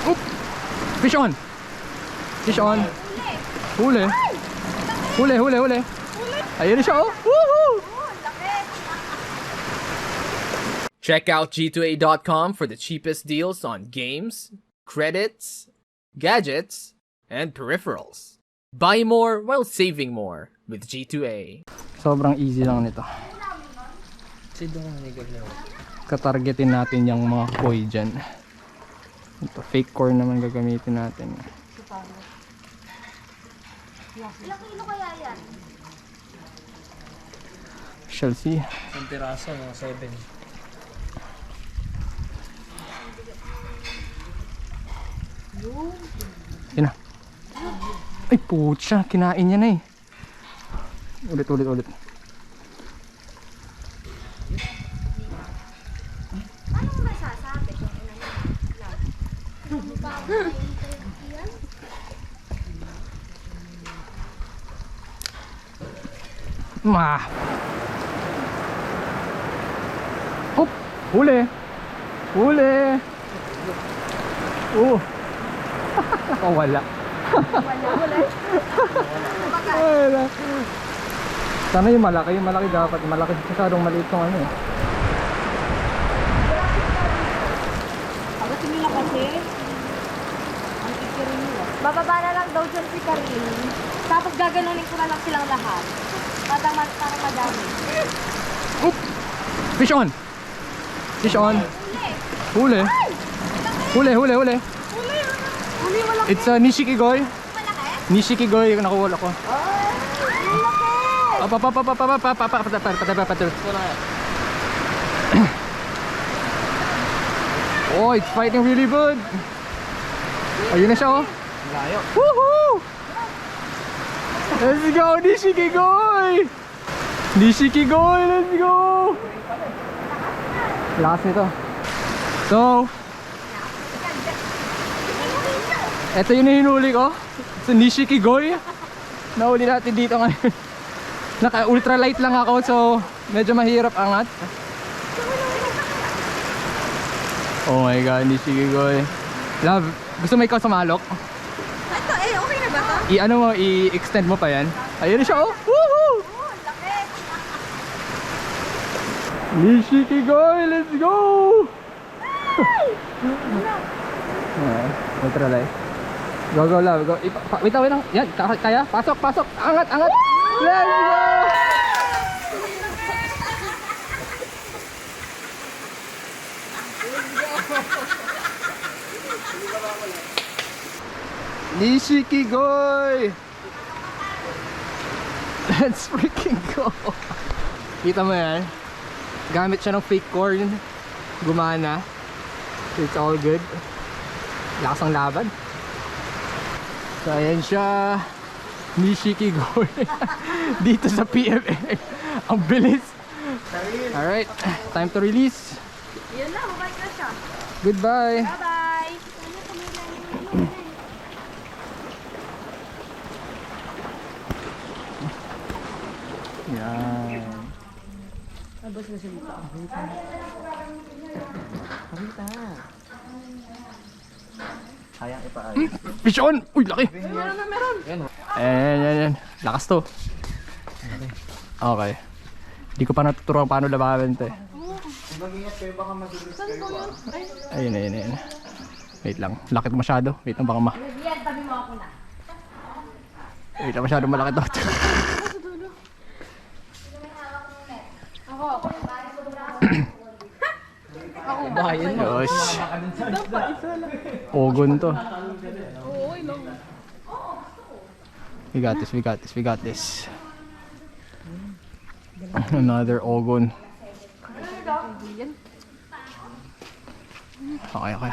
Oop! Fish on! Fish on! Huli! Huli, huli, huli! Ayun na siya, oh! Woohoo! Check out G2A.com for the cheapest deals on games, credits, gadgets, and peripherals. Buy more while saving more with G2A. Sobrang easy lang nito. Katargetin natin yung mga koi dyan. Ito, fake corn naman gagamitin natin. Ilang kilo kaya yan? Shall see. Ang piraso, mga 7. Yun na. Ay putya, kinain niya na eh. Ulit, ulit, ulit. Ano mo masasabi kung Ma. Hop, huli. Huli. Nakawala. Wala. Sana yung malaki dapat. Malaki masyadong maliit yung ano eh. Pagating nila kasi. Ang ikirin nila. Bababa na lang daw dyan si Karin. Tapos gaganunin ko na lang silang lahat. Para madami. Oop! Fish on! Fish on! Huli! Huli, huli, huli! Huli mo lang. It's a Nishikigoy. Malaki? Nishikigoy yung nakuha ko. Malaki! Oh, it's fighting really good. Ayun na siya oh. Layo. Woohoo! Let's go, Nishikigoy! Nishikigoy, let's go! Lakas nito. So, ito yung hinuli ko. It's a Nishikigoy. Nahuli natin dito ngayon. Naka ultralight lang ako, so medyo mahirap angat. Oh my god, Nishikigoy. Love, gusto mo ikaw sumalok? Ito okay na ba to? I-ano mo, i-extend mo pa yan. Ayun na siya oh. Woohoo! Laki! Nishikigoy, let's go! Ultralight. Go, go, love, go. Wait lang. Yan, kaya? Pasok, pasok. Angat, angat. Let's go! Nishikigoy! Let's freaking go! Kita mo yan? Gamit siya ng fake corn. Gumana. It's all good. Lakas ang laban. So ayan siya, Nishikigoy. Dito sa PMA. Ang bilis. Alright, time to release. Yun na, bumalik na siya. Goodbye. Bye-bye! Yan. Abas na siya dito. Pakita. Sayang ipaayos. Fish on! Uy, laki! Meron. Ayan. Lakas to. Okay. Hindi ko pa natuturuan paano labanan to eh. Mag-ingat kayo, baka madulas kayo. Ayun. Wait lang. Laki to masyado. Wait lang, baka Yan, tabi mo ako na. Wait lang, masyado malaki to. Bayan mo. Yosh. Ogon to. We got this. Another ogon. Okay.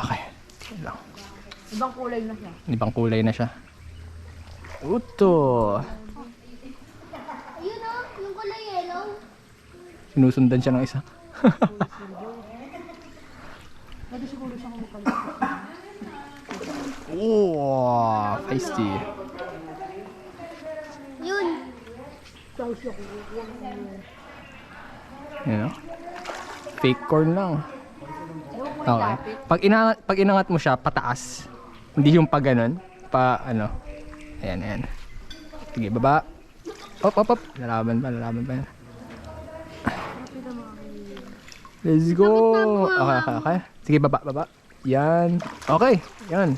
Lang. Ibang kulay na siya. Ibang kulay na siya. Uto. Ayun o, yung kulay yellow. Sinusundan siya ng isa. Oh, feisty. Yun. You know? Fake corn lang. Okay. Pag inangat mo siya, pataas. Hindi yung pa ganun. Pa ano. Ayan, ayan. Sige, baba. Op, op, op. Lalaban pa yan. Let's go. Okay, okay, okay. Sige, baba. Yan. Okay, yan.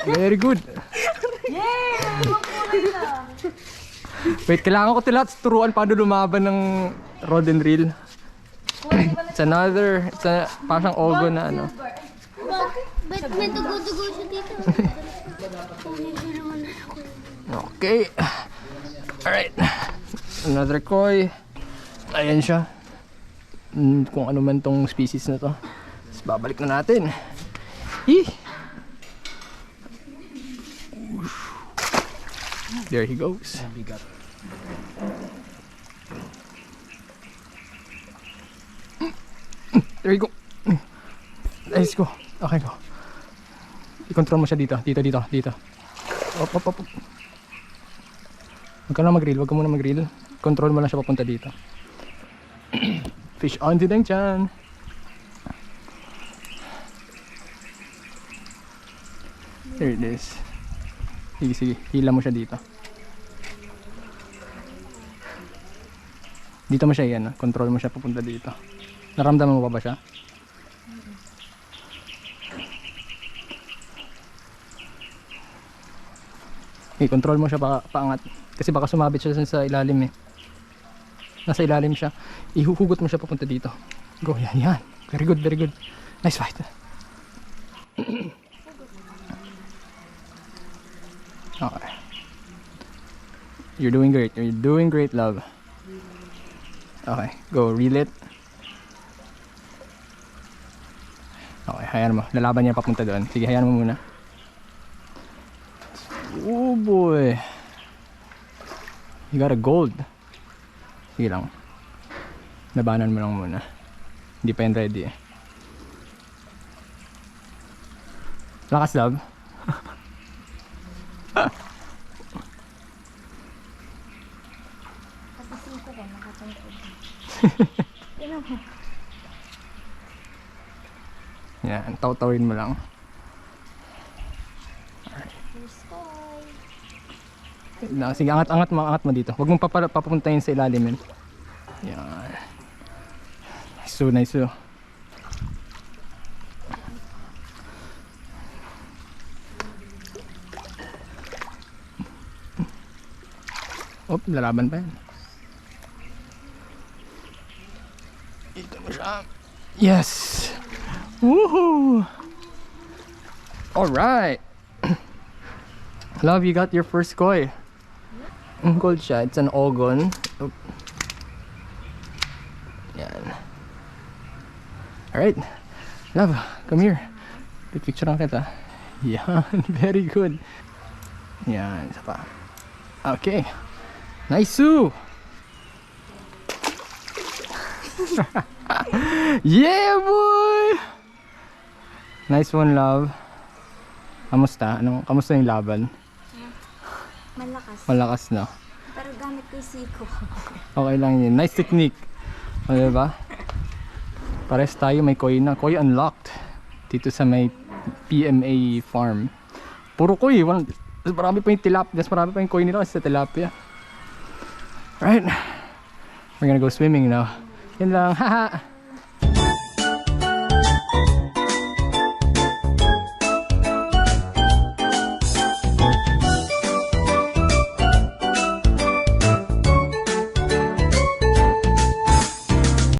Very good. Wait, kailangan ko lahat turuan paano lumaban ng rod and reel. It's parang ogo na ano. Ba't may dugo-dugo siya dito? Okay. Alright. Another koi. Ayan siya. Kung ano man tong species na to. Tapos babalik na natin. There he goes. There you go. Let's go. Okay, go. I-control mo siya dito. Dito. Op. Huwag ka lang mag-reel. Huwag ka muna mag-reel. Control mo lang siya papunta dito. Fish on to Deng-chan. There it is. Sige. Hila mo siya dito. Dito mo siya yan. Control mo siya papunta dito. Naramdaman mo pa ba siya? I-control mo siya paangat. Kasi baka sumabit siya sa ilalim eh. Nasa ilalim siya. Ihuhugot mo siya papunta dito. Go, yan. Very good. Nice fight. Okay. You're doing great, love. Okay, go, reel it. Okay, hayaan mo. Lalaban niya papunta doon. Sige, hayaan mo muna. Oh boy. You got a gold. Sige lang. Labanan mo lang muna. Hindi pa yan ready eh. Lakas, love. Yan, taw-tawin mo lang. Sige, angat mo dito. Huwag mong papuntahin sa ilalim. Yan. Nice. Oh, lalaban pa yan. Ito mo siya. Yes! Woohoo! Alright! Love, you got your first koi. Gold siya. It's an ogon. Oop. Yan. Alright. Love, come here. Picture lang kita. Yan. Very good. Yan. Isa pa. Okay. Nice. Yeah, boy! Nice one, love. Kamusta? Kamusta yung laban? Malakas na. Pero gamit ko yung siko. Okay lang yun. Nice technique. O, diba? Pares tayo may koi na. Koi unlocked. Dito sa may PMA farm. Puro koi. Marami pa yung tilapia. Marami pa yung koi nila kasi sa tilapia. Right. We're gonna go swimming now. Yun lang. Haha.